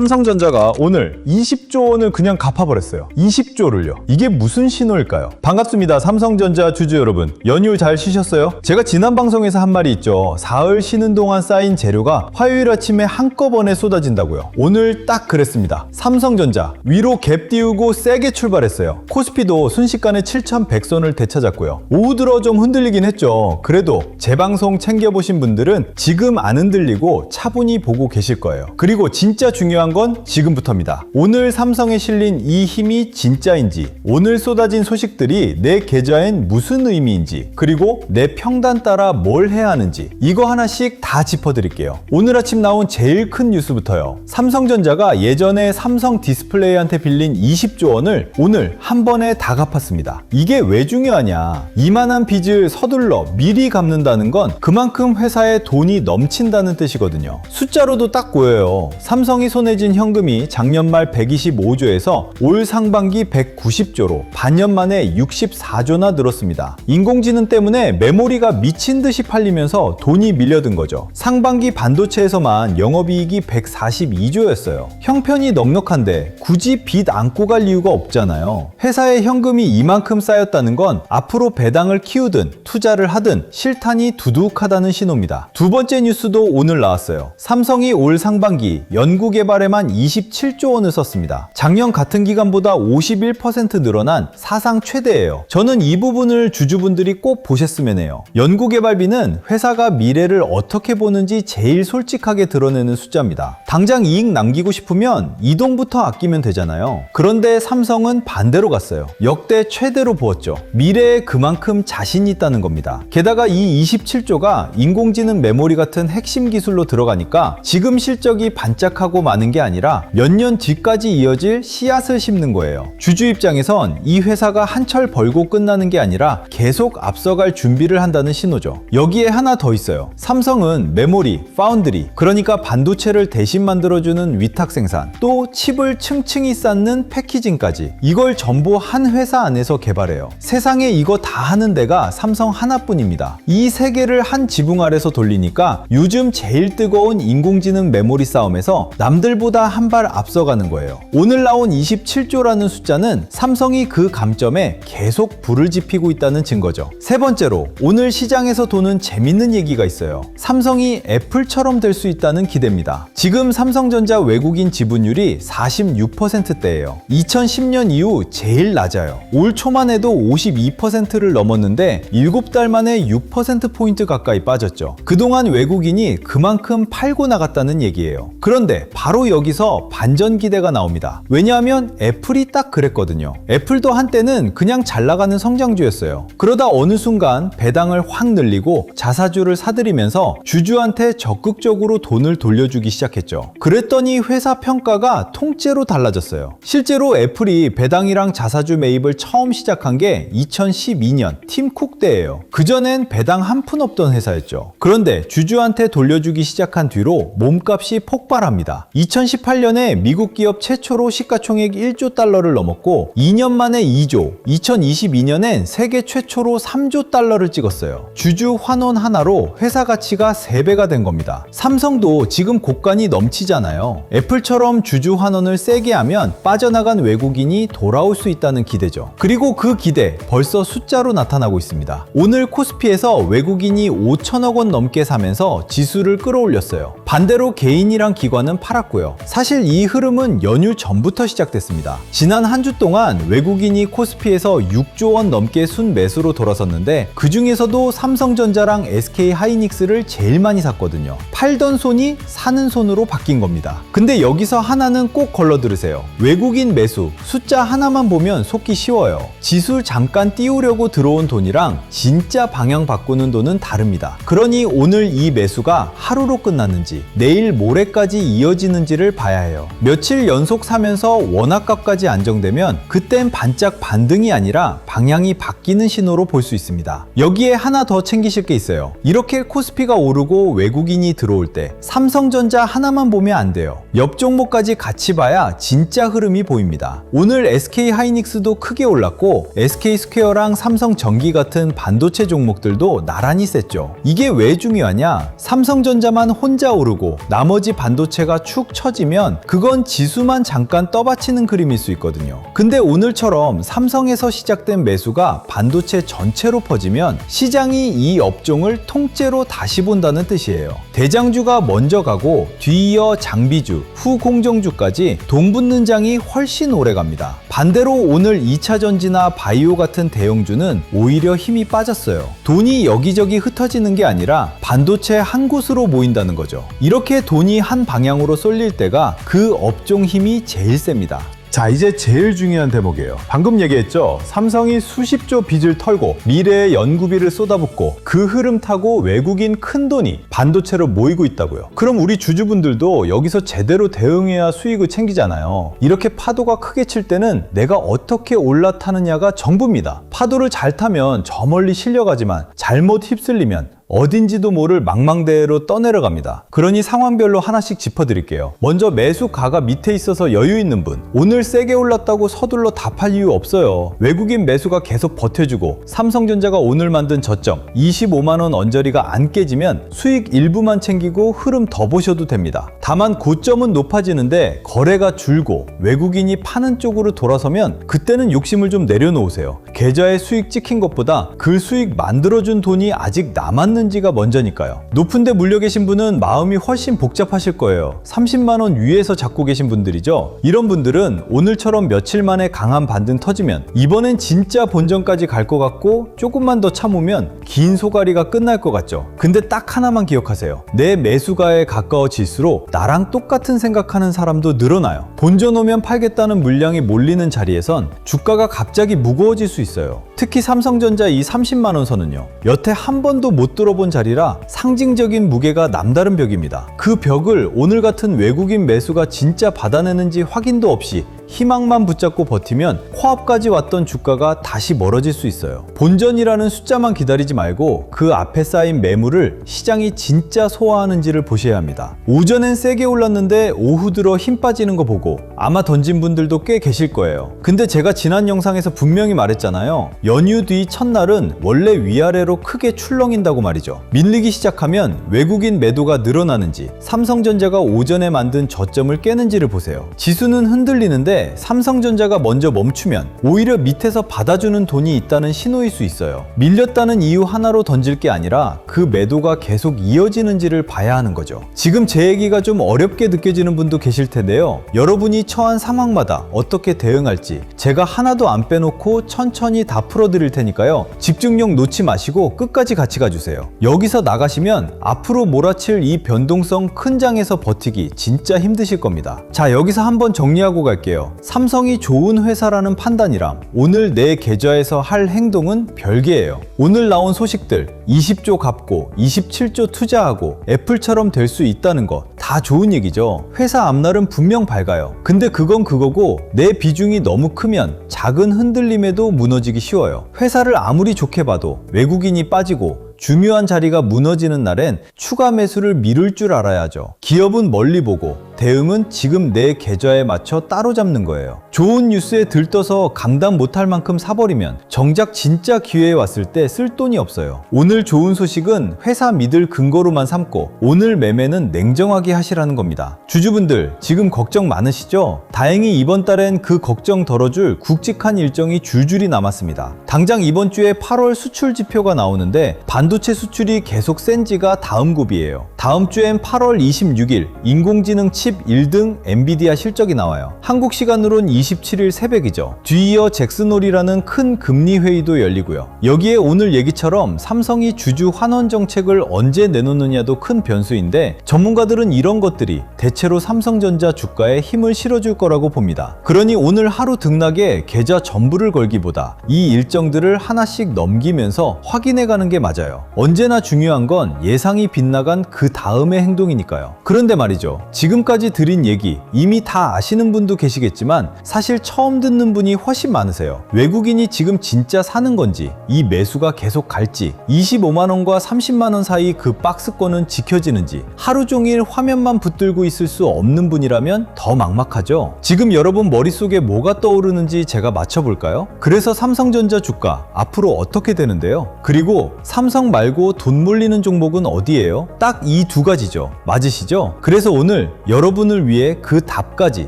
삼성전자가 오늘 20조 원을 그냥 갚아버렸어요. 20조를요. 이게 무슨 신호일까요? 반갑습니다. 삼성전자 주주 여러분. 연휴 잘 쉬셨어요? 제가 지난 방송에서 한 말이 있죠. 사흘 쉬는 동안 쌓인 재료가 화요일 아침에 한꺼번에 쏟아진다고요. 오늘 딱 그랬습니다. 삼성전자 위로 갭 띄우고 세게 출발했어요. 코스피도 순식간에 7,100선을 되찾았고요. 오후 들어 좀 흔들리긴 했죠. 그래도 제 방송 챙겨보신 분들은 지금 안 흔들리고 차분히 보고 계실 거예요. 그리고 진짜 중요한 건 지금부터입니다. 오늘 삼성에 실린 이 힘이 진짜인지, 오늘 쏟아진 소식들이 내 계좌엔 무슨 의미인지, 그리고 내 평단 따라 뭘 해야 하는지 이거 하나씩 다 짚어드릴게요. 오늘 아침 나온 제일 큰 뉴스부터요. 삼성전자가 예전에 삼성 디스플레이한테 빌린 20조 원을 오늘 한 번에 다 갚았습니다. 이게 왜 중요하냐? 이만한 빚을 서둘러 미리 갚는다는 건 그만큼 회사에 돈이 넘친다는 뜻이거든요. 숫자로도 딱 보여요. 삼성이 손에 쥔 현금이 작년 말 125조에서 올 상반기 190조로 반년 만에 64조나 늘었습니다. 인공지능 때문에 메모리가 미친 듯이 팔리면서 돈이 밀려든 거죠. 상반기 반도체에서만 영업이익이 142조였어요. 형편이 넉넉한데 굳이 빚 안고 갈 이유가 없잖아요. 회사에 현금이 이만큼 쌓였다는 건 앞으로 배당을 키우든 투자를 하든 실탄이 두둑하다는 신호입니다. 두 번째 뉴스도 오늘 나왔어요. 삼성이 올 상반기 연구개발에만 27조 원을 썼습니다. 작년 같은 기간보다 51% 늘어난 사상 최대예요. 저는 이 부분을 주주분들이 꼭 보셨으면 해요. 연구개발비는 회사가 미래를 어떻게 보는지 제일 솔직하게 드러내는 숫자입니다. 당장 이익 남기고 싶으면 이동부터 아끼면 되잖아요. 그런데 삼성은 반대로 갔어요. 역대 최대로 부었죠. 미래에 그만큼 자신 있다는 겁니다. 게다가 이 27조가 인공지능 메모리 같은 핵심 기술로 들어가니까 지금 실적이 반짝하고 마는 게 아니라 몇 년 뒤까지 이어질 씨앗을 심는 거예요. 주주 입장에선 이 회사가 한철 벌고 끝나는 게 아니라 계속 앞서갈 준비를 한다는 신호죠. 여기에 하나 더 있어요. 삼성은 메모리, 파운드리, 그러니까 반도체를 대신 만들어주는 위탁 생산, 또 칩을 층층이 쌓는 패키징까지 이걸 전부 한 회사 안에서 개발해요. 세상에 이거 다 하는 데가 삼성 하나뿐입니다. 이 세 개를 한 지붕 아래서 돌리니까 요즘 제일 뜨거운 인공지능 메모리 싸움에서 남들보다 한 발 앞서가는 거예요. 오늘 나온 27조라는 숫자는 삼성이 그 감점에 계속 불을 지피고 있다는 증거죠. 세 번째로 오늘 시장에서 도는 재밌는 얘기가 있어요. 삼성이 애플처럼 될 수 있다는 기대입니다. 지금 삼성전자 외국인 지분율이 46%대예요. 2010년 이후 제일 낮아요. 올 초만 해도 52%를 넘었는데 7달 만에 6%포인트 가까이 빠졌죠. 그동안 외국인이 그만큼 팔고 나갔다는 얘기예요. 그런데 바로 여기서 반전 기대가 나옵니다. 왜냐하면 애플이 딱 그랬거든요. 애플도 한때는 그냥 잘 나가는 성장주였어요. 그러다 어느 순간 배당을 확 늘리고 자사주를 사들이면서 주주한테 적극적으로 돈을 돌려주기 시작했죠. 그랬더니 회사 평가가 통째로 달라졌어요. 실제로 애플이 배당이랑 자사주 매입을 처음 시작한 게 2012년 팀 쿡 때예요. 그전엔 배당 한 푼 없던 회사였죠. 그런데 주주한테 돌려주기 시작한 뒤로 몸값이 폭발합니다. 2018년에 미국 기업 최초로 시가총액 1조 달러를 넘었고 2년 만에 2조, 2022년엔 세계 최초로 3조 달러를 찍었어요. 주주 환원 하나로 회사 가치가 3배가 된 겁니다. 삼성도 지금 곳간이 넘치잖아요. 애플처럼 주주 환원을 세게 하면 빠져나간 외국인이 돌아올 수 있다는 기대죠. 그리고 그 기대 벌써 숫자로 나타나고 있습니다. 오늘 코스피에서 외국인이 5천억 원 넘게 사면서 지수를 끌어올렸어요. 반대로 개인이랑 기관은 팔았고요. 사실 이 흐름은 연휴 전부터 시작됐습니다. 지난 한 주 동안 외국인이 코스피에서 6조 원 넘게 순매수로 돌아섰는데 그 중에서도 삼성전자랑 SK하이닉스를 제일 많이 샀거든요. 팔던 손이 사는 손으로 바뀐 겁니다. 근데 여기서 하나는 꼭 걸러 들으세요. 외국인 매수, 숫자 하나만 보면 속기 쉬워요. 지수 잠깐 띄우려고 들어온 돈이랑 진짜 방향 바꾸는 돈은 다릅니다. 그러니 오늘 이 매수가 하루로 끝났는지 내일 모레까지 이어지는지를 봐야 해요. 며칠 연속 사면서 원화값까지 안정되면 그땐 반짝 반등이 아니라 방향이 바뀌는 신호로 볼 수 있습니다. 여기에 하나 더 챙기실 게 있어요. 이렇게 코스피가 오르고 외국인이 들어올 때 삼성전자 하나만 보면 안 돼요. 옆 종목까지 같이 봐야 진짜 흐름이 보입니다. 오늘 SK하이닉스도 크게 올랐고 SK스퀘어랑 삼성전기 같은 반도체 종목들도 나란히 셌죠. 이게 왜 중요하냐? 삼성전자만 혼자 오르고 나머지 반도체가 축 쳐지면 그건 지수만 잠깐 떠받치는 그림일 수 있거든요. 근데 오늘처럼 삼성에서 시작된 매수가 반도체 전체로 퍼지면 시장이 이 업종을 통째로 다시 본다는 뜻이에요. 대장주가 먼저 가고 뒤이어 장비주, 후 공정주까지 돈 붙는 장이 훨씬 오래 갑니다. 반대로 오늘 2차전지나 바이오 같은 대형주는 오히려 힘이 빠졌어요. 돈이 여기저기 흩어지는 게 아니라 반도체 한 곳으로 모인다는 거죠. 이렇게 돈이 한 방향으로 쏠릴 때가 그 업종 힘이 제일 셉니다. 자, 이제 제일 중요한 대목이에요. 방금 얘기했죠? 삼성이 수십조 빚을 털고 미래의 연구비를 쏟아붓고 그 흐름 타고 외국인 큰돈이 반도체로 모이고 있다고요. 그럼 우리 주주분들도 여기서 제대로 대응해야 수익을 챙기잖아요. 이렇게 파도가 크게 칠 때는 내가 어떻게 올라타느냐가 전부입니다. 파도를 잘 타면 저 멀리 실려가지만 잘못 휩쓸리면 어딘지도 모를 망망대해로 떠내려갑니다. 그러니 상황별로 하나씩 짚어드릴게요. 먼저 매수가가 밑에 있어서 여유 있는 분, 오늘 세게 올랐다고 서둘러 답할 이유 없어요. 외국인 매수가 계속 버텨주고 삼성전자가 오늘 만든 저점 25만원 언저리가 안 깨지면 수익 일부만 챙기고 흐름 더 보셔도 됩니다. 다만 고점은 높아지는데 거래가 줄고 외국인이 파는 쪽으로 돌아서면 그때는 욕심을 좀 내려놓으세요. 계좌에 수익 찍힌 것보다 그 수익 만들어준 돈이 아직 남았는지가 먼저니까요. 높은데 물려 계신 분은 마음이 훨씬 복잡하실 거예요. 30만원 위에서 잡고 계신 분들이죠. 이런 분들은 오늘처럼 며칠 만에 강한 반등 터지면 이번엔 진짜 본전까지 갈 것 같고 조금만 더 참으면 긴 소가리가 끝날 것 같죠. 근데 딱 하나만 기억하세요. 내 매수가에 가까워질수록 나랑 똑같은 생각하는 사람도 늘어나요. 본전 오면 팔겠다는 물량이 몰리는 자리에선 주가가 갑자기 무거워질 수 있어요. 특히 삼성전자 이 30만원 선은요, 여태 한 번도 못 들어본 자리라 상징적인 무게가 남다른 벽입니다. 그 벽을 오늘 같은 외국인 매수가 진짜 받아내는지 확인도 없이 희망만 붙잡고 버티면 코앞까지 왔던 주가가 다시 멀어질 수 있어요. 본전이라는 숫자만 기다리지 말고 그 앞에 쌓인 매물을 시장이 진짜 소화하는지를 보셔야 합니다. 오전엔 세게 올랐는데 오후 들어 힘 빠지는 거 보고 아마 던진 분들도 꽤 계실 거예요. 근데 제가 지난 영상에서 분명히 말했잖아요. 연휴 뒤 첫날은 원래 위아래로 크게 출렁인다고 말이죠. 밀리기 시작하면 외국인 매도가 늘어나는지 삼성전자가 오전에 만든 저점을 깨는지를 보세요. 지수는 흔들리는데 삼성전자가 먼저 멈추면 오히려 밑에서 받아주는 돈이 있다는 신호일 수 있어요. 밀렸다는 이유 하나로 던질 게 아니라 그 매도가 계속 이어지는지를 봐야 하는 거죠. 지금 제 얘기가 좀 어렵게 느껴지는 분도 계실 텐데요. 여러분이 처한 상황마다 어떻게 대응할지 제가 하나도 안 빼놓고 천천히 다 풀어드릴 테니까요. 집중력 놓지 마시고 끝까지 같이 가주세요. 여기서 나가시면 앞으로 몰아칠 이 변동성 큰 장에서 버티기 진짜 힘드실 겁니다. 자, 여기서 한번 정리하고 갈게요. 삼성이 좋은 회사라는 판단이랑 오늘 내 계좌에서 할 행동은 별개예요. 오늘 나온 소식들 20조 갚고 27조 투자하고 애플처럼 될 수 있다는 거 다 좋은 얘기죠. 회사 앞날은 분명 밝아요. 근데 그건 그거고 내 비중이 너무 크면 작은 흔들림에도 무너지기 쉬워요. 회사를 아무리 좋게 봐도 외국인이 빠지고 중요한 자리가 무너지는 날엔 추가 매수를 미룰 줄 알아야죠. 기업은 멀리 보고 대응은 지금 내 계좌에 맞춰 따로 잡는 거예요. 좋은 뉴스에 들떠서 감당 못할 만큼 사버리면 정작 진짜 기회에 왔을 때 쓸 돈이 없어요. 오늘 좋은 소식은 회사 믿을 근거로만 삼고 오늘 매매는 냉정하게 하시라는 겁니다. 주주분들 지금 걱정 많으시죠? 다행히 이번 달엔 그 걱정 덜어줄 굵직한 일정이 줄줄이 남았습니다. 당장 이번 주에 8월 수출 지표가 나오는데 반도체 수출이 계속 센 지가 다음 굽이에요. 다음 주엔 8월 26일 인공지능 칩 1등 엔비디아 실적이 나와요. 한국 시간으론 27일 새벽이죠. 뒤이어 잭슨홀이라는 큰 금리 회의도 열리고요. 여기에 오늘 얘기처럼 삼성이 주주 환원 정책을 언제 내놓느냐도 큰 변수인데 전문가들은 이런 것들이 대체로 삼성전자 주가에 힘을 실어줄 거라고 봅니다. 그러니 오늘 하루 등락에 계좌 전부를 걸기보다 이 일정들을 하나씩 넘기면서 확인해가는 게 맞아요. 언제나 중요한 건 예상이 빗나간 그 다음의 행동이니까요. 그런데 말이죠. 지금까지 드린 얘기 이미 다 아시는 분도 계시겠지만 사실 처음 듣는 분이 훨씬 많으세요. 외국인이 지금 진짜 사는 건지 이 매수가 계속 갈지 25만원과 30만원 사이 그 박스권은 지켜지는지 하루 종일 화면만 붙들고 있을 수 없는 분이라면 더 막막하죠. 지금 여러분 머릿속에 뭐가 떠오르는지 제가 맞춰볼까요? 그래서 삼성전자 주가 앞으로 어떻게 되는데요? 그리고 삼성 말고 돈 몰리는 종목은 어디예요? 딱 이 두 가지죠. 맞으시죠? 그래서 오늘 여러분 여러분을 위해 그 답까지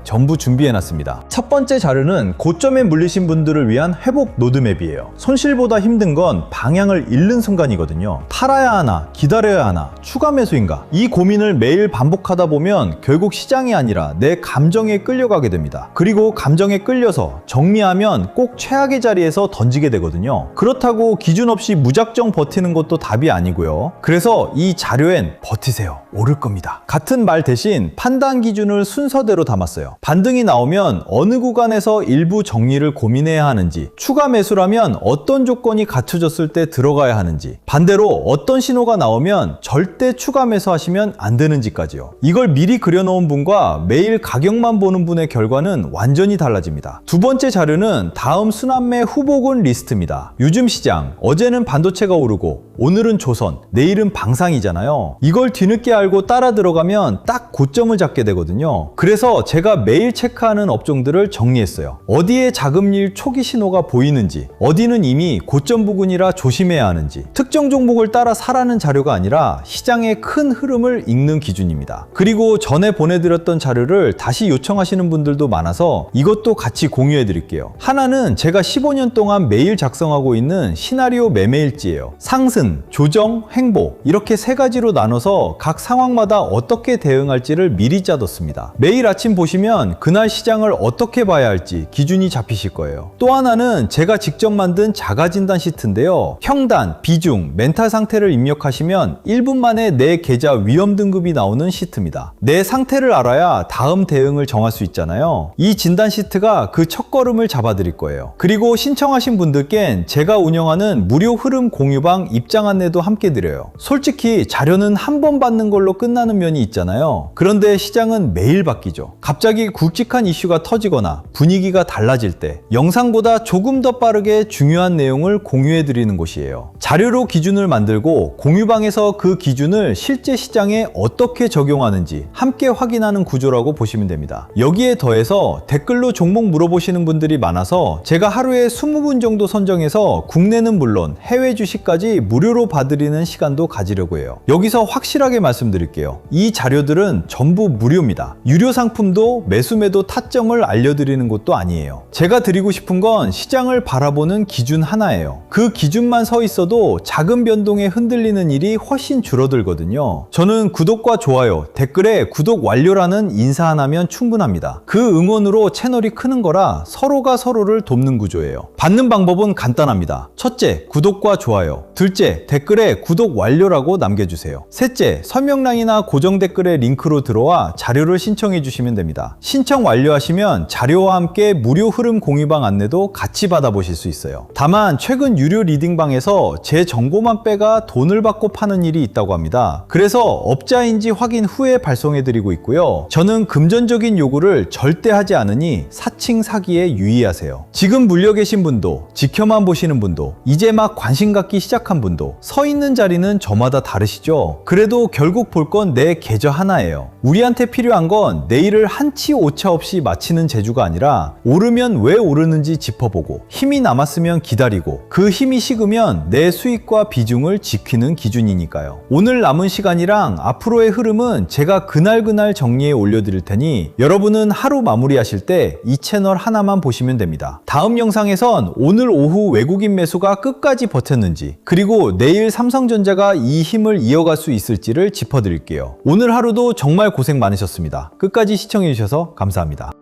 전부 준비해놨습니다. 첫 번째 자료는 고점에 물리신 분들을 위한 회복 로드맵이에요. 손실보다 힘든 건 방향을 잃는 순간이거든요. 팔아야 하나, 기다려야 하나, 추가 매수인가? 이 고민을 매일 반복하다 보면 결국 시장이 아니라 내 감정에 끌려가게 됩니다. 그리고 감정에 끌려서 정리하면 꼭 최악의 자리에서 던지게 되거든요. 그렇다고 기준 없이 무작정 버티는 것도 답이 아니고요. 그래서 이 자료엔 버티세요. 오를 겁니다. 같은 말 대신 판단 기준을 순서대로 담았어요. 반등이 나오면 어느 구간에서 일부 정리를 고민해야 하는지, 추가 매수라면 어떤 조건이 갖춰졌을 때 들어가야 하는지, 반대로 어떤 신호가 나오면 절대 추가 매수하시면 안 되는지까지요. 이걸 미리 그려놓은 분과 매일 가격만 보는 분의 결과는 완전히 달라집니다. 두 번째 자료는 다음 순환매 후보군 리스트입니다. 요즘 시장, 어제는 반도체가 오르고 오늘은 조선, 내일은 방산이잖아요. 이걸 뒤늦게 알고 따라 들어가면 딱 고점을 잡게 되거든요. 그래서 제가 매일 체크하는 업종들을 정리했어요. 어디에 자금일 초기 신호가 보이는지, 어디는 이미 고점 부근이라 조심해야 하는지, 특정 종목을 따라 사라는 자료가 아니라 시장의 큰 흐름을 읽는 기준입니다. 그리고 전에 보내드렸던 자료를 다시 요청하시는 분들도 많아서 이것도 같이 공유해 드릴게요. 하나는 제가 15년 동안 매일 작성하고 있는 시나리오 매매일지예요. 상승, 조정, 횡보 이렇게 세 가지로 나눠서 각 상황마다 어떻게 대응할지를 미리 짜뒀습니다. 매일 아침 보시면 그날 시장을 어떻게 봐야 할지 기준이 잡히실 거예요. 또 하나는 제가 직접 만든 자가진단 시트인데요. 평단, 비중, 멘탈 상태를 입력하시면 1분 만에 내 계좌 위험 등급이 나오는 시트입니다. 내 상태를 알아야 다음 대응을 정할 수 있잖아요. 이 진단 시트가 그 첫걸음을 잡아드릴 거예요. 그리고 신청하신 분들께는 제가 운영하는 무료 흐름 공유방 입장 안내도 함께 드려요. 솔직히 자료는 한 번 받는 걸로 끝나는 면이 있잖아요. 그런데 시장은 매일 바뀌죠. 갑자기 굵직한 이슈가 터지거나 분위기가 달라질 때 영상보다 조금 더 빠르게 중요한 내용을 공유해 드리는 곳이에요. 자료로 기준을 만들고 공유방에서 그 기준을 실제 시장에 어떻게 적용하는지 함께 확인하는 구조라고 보시면 됩니다. 여기에 더해서 댓글로 종목 물어보시는 분들이 많아서 제가 하루에 20분 정도 선정해서 국내는 물론 해외 주식까지 무료로 봐드리는 시간도 가지려고 해요. 여기서 확실하게 말씀드릴게요. 이 자료들은 전부 무료입니다. 유료 상품도 매수매도 타점을 알려드리는 것도 아니에요. 제가 드리고 싶은 건 시장을 바라보는 기준 하나예요. 그 기준만 서 있어도 작은 변동에 흔들리는 일이 훨씬 줄어들거든요. 저는 구독과 좋아요, 댓글에 구독 완료라는 인사 하나면 충분합니다. 그 응원으로 채널이 크는 거라 서로가 서로를 돕는 구조예요. 받는 방법은 간단합니다. 첫째, 구독과 좋아요. 둘째, 댓글에 구독 완료라고 남겨주세요. 셋째, 설명란이나 고정 댓글에 링크로 들어와 자료를 신청해 주시면 됩니다. 신청 완료하시면 자료와 함께 무료 흐름 공유방 안내도 같이 받아보실 수 있어요. 다만 최근 유료 리딩방에서 제 정보만 빼가 돈을 받고 파는 일이 있다고 합니다. 그래서 업자인지 확인 후에 발송해 드리고 있고요. 저는 금전적인 요구를 절대 하지 않으니 사칭 사기에 유의하세요. 지금 물려 계신 분도, 지켜만 보시는 분도, 이제 막 관심 갖기 시작한 분도 서 있는 자리는 저마다 다르시죠? 그래도 결국 볼 건 내 계좌 하나예요. 우리한테 필요한 건 내일을 한치 오차 없이 마치는 재주가 아니라 오르면 왜 오르는지 짚어보고 힘이 남았으면 기다리고 그 힘이 식으면 내 수익과 비중을 지키는 기준이니까요. 오늘 남은 시간이랑 앞으로의 흐름은 제가 그날 정리해 올려드릴 테니 여러분은 하루 마무리하실 때 이 채널 하나만 보시면 됩니다. 다음 영상에선 오늘 오후 외국인 매수가 끝까지 버텼는지 그리고 내일 삼성전자가 이 힘을 이어갈 수 있을지를 짚어드릴게요. 오늘 하루도 정말 고생 많으셨습니다. 끝까지 시청해주셔서 감사합니다.